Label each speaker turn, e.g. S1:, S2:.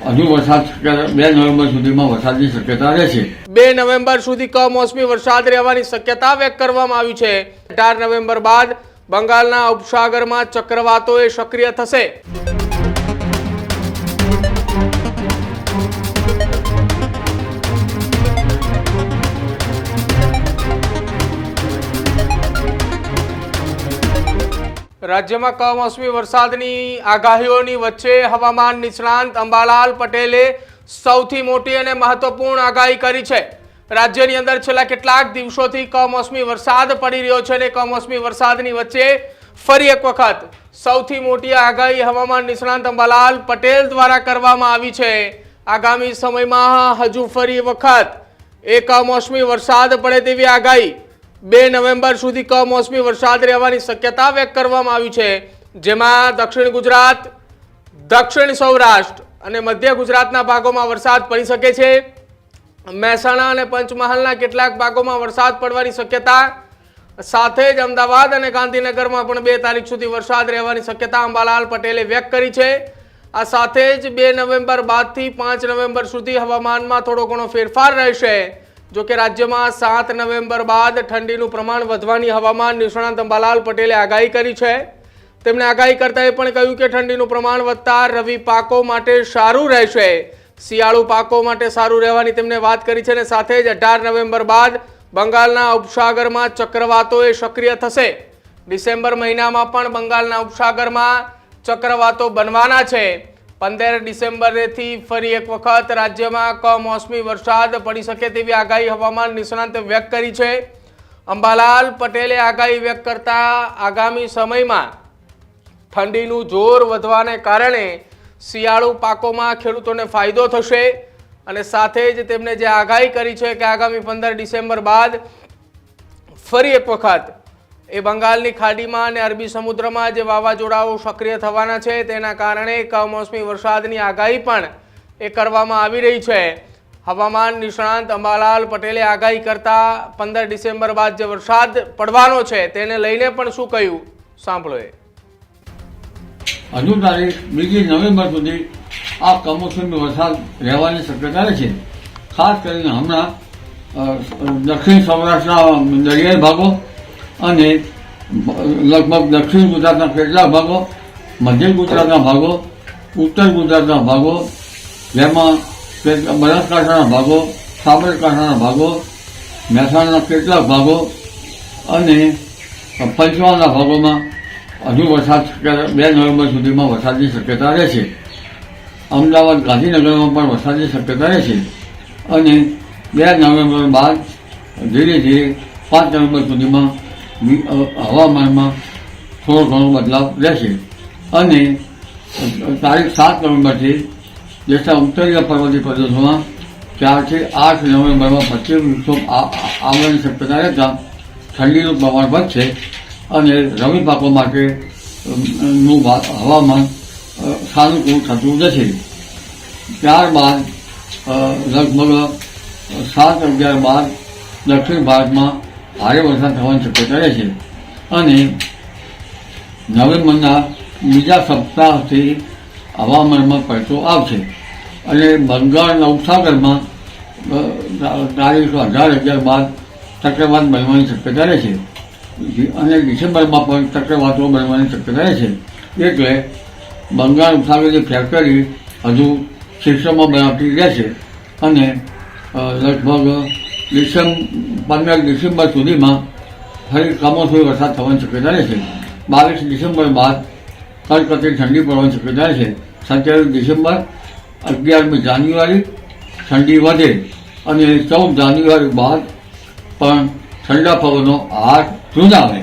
S1: હજુ વરસાદ 2 નવેમ્બર સુધીમાં વરસાદની શક્યતા રહેશે.
S2: 2 નવેમ્બર સુધી કમોસમી વરસાદ રહેવાની શક્યતા વ્યક્ત કરવામાં આવી છે. 18 નવેમ્બર બાદ બંગાળના ઉપસાગરમાં ચક્રવાતો સક્રિય થશે. રાજ્યમાં કમોસમી વરસાદની આગાહીઓની વચ્ચે હવામાન નિષ્ણાંત અંબાલાલ પટેલે સૌથી મોટી અને મહત્વપૂર્ણ આગાહી કરી છે. રાજ્યની અંદર છેલ્લા કેટલાક દિવસોથી કમોસમી વરસાદ પડી રહ્યો છે અને કમોસમી વરસાદની વચ્ચે ફરી એક વખત સૌથી મોટી આગાહી હવામાન નિષ્ણાંત અંબાલાલ પટેલ દ્વારા કરવામાં આવી છે. આગામી સમયમાં હજુ ફરી વખત એ કમોસમી વરસાદ પડે તેવી આગાહી. 2 નવેમ્બર સુધી કમોસમી વરસાદ રહેવાની શક્યતા વ્યક્ત કરવામાં આવી છે, જેમાં દક્ષિણ ગુજરાત, દક્ષિણ સૌરાષ્ટ્ર અને મધ્ય ગુજરાતના ભાગોમાં વરસાદ પડી શકે છે. મહેસાણા અને પંચમહાલના કેટલાક ભાગોમાં વરસાદ પડવાની શક્યતા, સાથે જ અમદાવાદ અને ગાંધીનગરમાં પણ 2 તારીખ સુધી વરસાદ રહેવાની શક્યતા અંબાલાલ પટેલે વ્યક્ત કરી છે. આ સાથે જ 2 નવેમ્બર બાદથી 5 નવેમ્બર સુધી હવામાનમાં થોડો ઘણો ફેરફાર રહેશે. જો કે રાજ્યમાં 7 નવેમ્બર બાદ ઠંડીનું પ્રમાણ વધવાની હવામાન નિષ્ણાંત અંબાલાલ પટેલે આગાહી કરી છે. તેમણે આગાહી કરતા એ પણ કહ્યું કે ઠંડીનું પ્રમાણ વધતા રવિ પાકો માટે સારું રહેશે, શિયાળુ પાકો માટે સારું રહેવાની તેમણે વાત કરી છે. અને સાથે જ 18 નવેમ્બર બાદ બંગાળના ઉપસાગરમાં ચક્રવાતો સક્રિય થશે. ડિસેમ્બર મહિનામાં પણ બંગાળના ઉપસાગરમાં ચક્રવાતો બનવાના છે. 15 ડિસેમ્બરથી ફરી એક વખત રાજ્યમાં કમોસમી વરસાદ પડી શકે તેવી આગાહી હવામાન નિષ્ણાંતે વ્યક્ત કરી છે. અંબાલાલ પટેલે આગાહી વ્યક્ત કરતા આગામી સમયમાં ઠંડીનું જોર વધવાને કારણે શિયાળુ પાકોમાં ખેડૂતોને ફાયદો થશે. અને સાથે જ તેમણે જે આગાહી કરી છે કે આગામી 15 ડિસેમ્બર બાદ ફરી એક વખત એ બંગાળની ખાડીમાં અને અરબી સમુદ્રમાં જે વાવાઝોડાઓ સક્રિય થવાના છે તેના કારણે કમોસમી વરસાદની આગાહી પણ એ કરવામાં આવી રહી છે. હવામાન નિષ્ણાંત અંબાલાલ પટેલે આગાહી કરતા 15 ડિસેમ્બર બાદ જે વરસાદ પડવાનો છે તેને લઈને પણ શું કહ્યું, સાંભળો.
S1: હજુ તારીખ 2 નવેમ્બર સુધી આ કમોસમી વરસાદ રહેવાની શક્યતા રહેશે. ખાસ કરીને હમણાં દક્ષિણ સૌરાષ્ટ્રના દરિયાઈ ભાગો અને લગભગ દક્ષિણ ગુજરાતના કેટલાક ભાગો, મધ્ય ગુજરાતના ભાગો, ઉત્તર ગુજરાતના ભાગો, જેમાં બનાસકાંઠાના ભાગો, સાબરકાંઠાના ભાગો, મહેસાણાના કેટલાક ભાગો અને પંચમહાલના ભાગોમાં હજુ વરસાદ 2 નવેમ્બર સુધીમાં વરસાદની શક્યતા રહેશે. અમદાવાદ, ગાંધીનગરમાં પણ વરસાદની શક્યતા રહેશે. અને 2 નવેમ્બર બાદ ધીરે ધીરે 5 નવેમ્બર સુધીમાં હવામાનમાં થોડો ઘણો બદલાવ રહેશે. અને તારીખ 7 નવેમ્બરથી દેશના ઉત્તરીય પર્વતીય પ્રદેશોમાં 4 થી 8 નવેમ્બરમાં 25 વિક્ષોભ આવવાની શક્યતા રહેતા ઠંડીનું પ્રમાણ વધશે અને રવિ પાકો માટેનું હવામાન સાનુકૂળ થતું જશે. ત્યારબાદ લગભગ 7-11 બાદ દક્ષિણ ભારતમાં ભારે વરસાદ થવાની શક્યતા રહેશે. અને નવેમ્બરના બીજા સપ્તાહથી હવામાનમાં પલટો આવશે અને બંગાળના ઉપસાગરમાં તારીખ 18-11 બાદ ચક્રવાત બનવાની શક્યતા રહેશે. અને ડિસેમ્બરમાં પણ ચક્રવાતો બનવાની શક્યતા રહેશે. એટલે બંગાળ ઉપસાગરની ફેક્ટરી હજુ સિસ્ટમમાં બનાવતી રહેશે અને લગભગ 15 ડિસેમ્બર સુધીમાં ફરી કમોસમી વરસાદ થવાની શક્યતા રહેશે. 22 ડિસેમ્બર બાદ કડકડતી ઠંડી પડવાની શક્યતા રહેશે. 27 ડિસેમ્બર, 11મી જાન્યુઆરી ઠંડી વધે અને 14 જાન્યુઆરી બાદ પણ ઠંડા પવનો હાથ ધૂંધાવે.